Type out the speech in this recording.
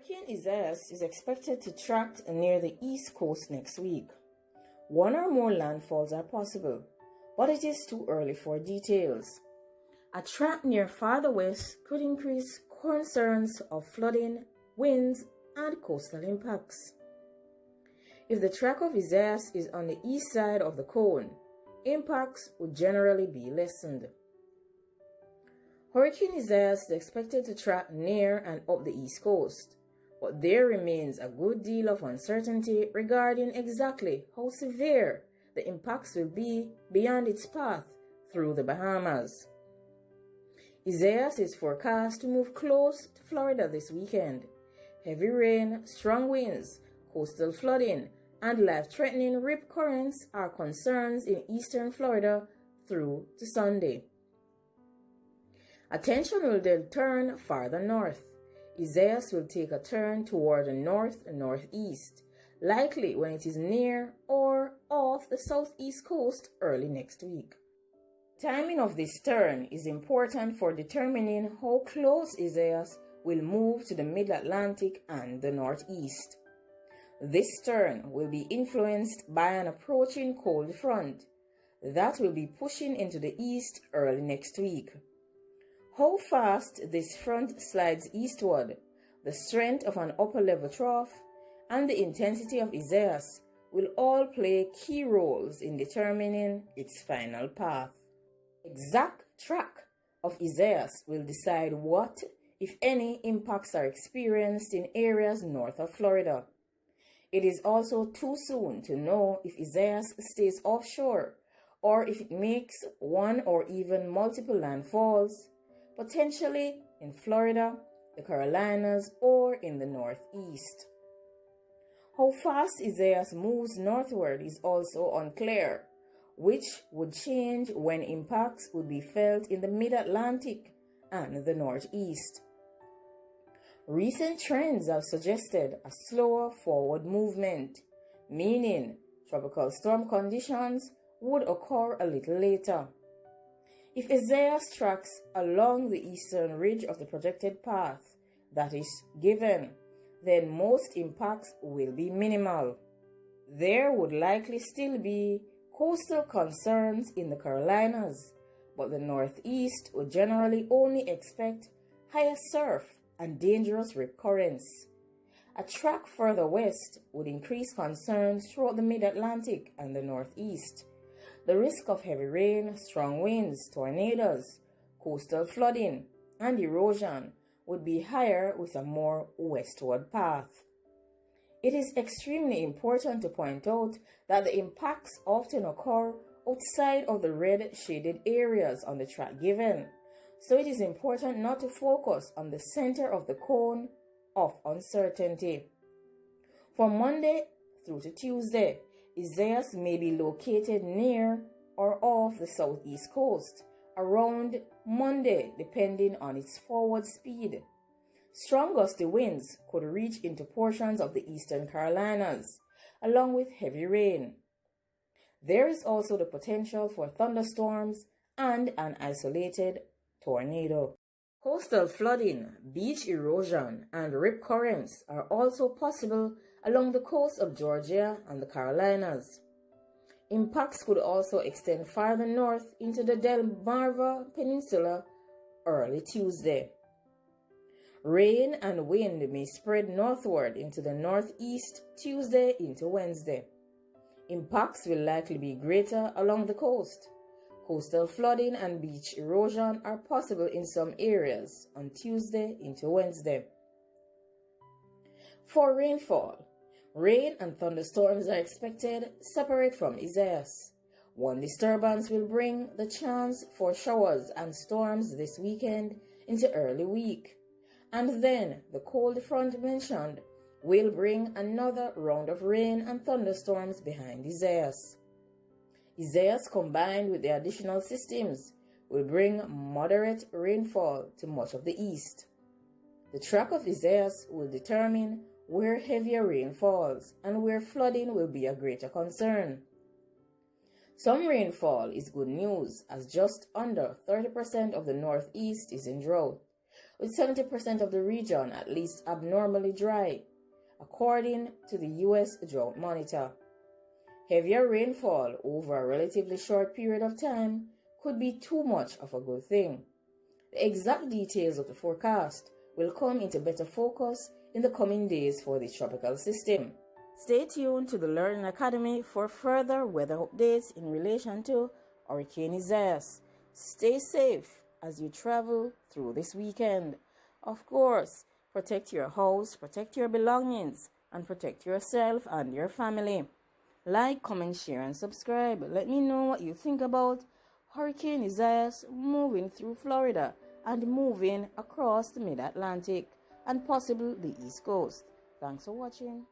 Hurricane Isaias is expected to track near the east coast next week. One or more landfalls are possible, but it is too early for details. A track near farther west could increase concerns of flooding, winds, and coastal impacts. If the track of Isaias is on the east side of the cone, impacts would generally be lessened. Hurricane Isaias is expected to track near and up the east coast, but there remains a good deal of uncertainty regarding exactly how severe the impacts will be beyond its path through the Bahamas. Isaias is forecast to move close to Florida this weekend. Heavy rain, strong winds, coastal flooding, and life-threatening rip currents are concerns in eastern Florida through to Sunday. Attention will then turn farther north. Isaias will take a turn toward the north-northeast, likely when it is near or off the southeast coast early next week. Timing of this turn is important for determining how close Isaias will move to the mid-Atlantic and the northeast. This turn will be influenced by an approaching cold front that will be pushing into the east early next week. How fast this front slides eastward, the strength of an upper-level trough, and the intensity of Isaias will all play key roles in determining its final path. Exact track of Isaias will decide what, if any, impacts are experienced in areas north of Florida. It is also too soon to know if Isaias stays offshore or if it makes one or even multiple landfalls, potentially in Florida, the Carolinas, or in the Northeast. How fast Isaias moves northward is also unclear, which would change when impacts would be felt in the mid-Atlantic and the Northeast. Recent trends have suggested a slower forward movement, meaning tropical storm conditions would occur a little later. If Isaias tracks along the eastern ridge of the projected path that is given, then most impacts will be minimal. There would likely still be coastal concerns in the Carolinas, but the Northeast would generally only expect higher surf and dangerous rip currents. A track further west would increase concerns throughout the mid-Atlantic and the Northeast. The risk of heavy rain, strong winds, tornadoes, coastal flooding, and erosion would be higher with a more westward path. It is extremely important to point out that the impacts often occur outside of the red shaded areas on the track given, so it is important not to focus on the center of the cone of uncertainty. From Monday through to Tuesday, Isaias may be located near or off the southeast coast around Monday depending on its forward speed. Strong gusty winds could reach into portions of the eastern Carolinas, along with heavy rain. There is also the potential for thunderstorms and an isolated tornado. Coastal flooding, beach erosion, and rip currents are also possible along the coast of Georgia and the Carolinas. Impacts could also extend farther north into the Delmarva Peninsula early Tuesday. Rain and wind may spread northward into the northeast Tuesday into Wednesday. Impacts will likely be greater along the coast. Coastal flooding and beach erosion are possible in some areas on Tuesday into Wednesday. For rainfall, rain and thunderstorms are expected separate from Isaias. One disturbance will bring the chance for showers and storms this weekend into early week. And then the cold front mentioned will bring another round of rain and thunderstorms behind Isaias. Isaias combined with the additional systems will bring moderate rainfall to much of the east. The track of Isaias will determine where heavier rain falls and where flooding will be a greater concern. Some rainfall is good news, as just under 30% of the Northeast is in drought, with 70% of the region at least abnormally dry, according to the U.S. Drought Monitor. Heavier rainfall over a relatively short period of time could be too much of a good thing. The exact details of the forecast will come into better focus in the coming days for this tropical system. Stay tuned to the Learning Academy for further weather updates in relation to Hurricane Isaias. Stay safe as you travel through this weekend. Of course, protect your house, protect your belongings, and protect yourself and your family. Like, comment, share, and subscribe. Let me know what you think about Hurricane Isaias moving through Florida and moving across the mid-Atlantic and possibly the East Coast. Thanks for watching.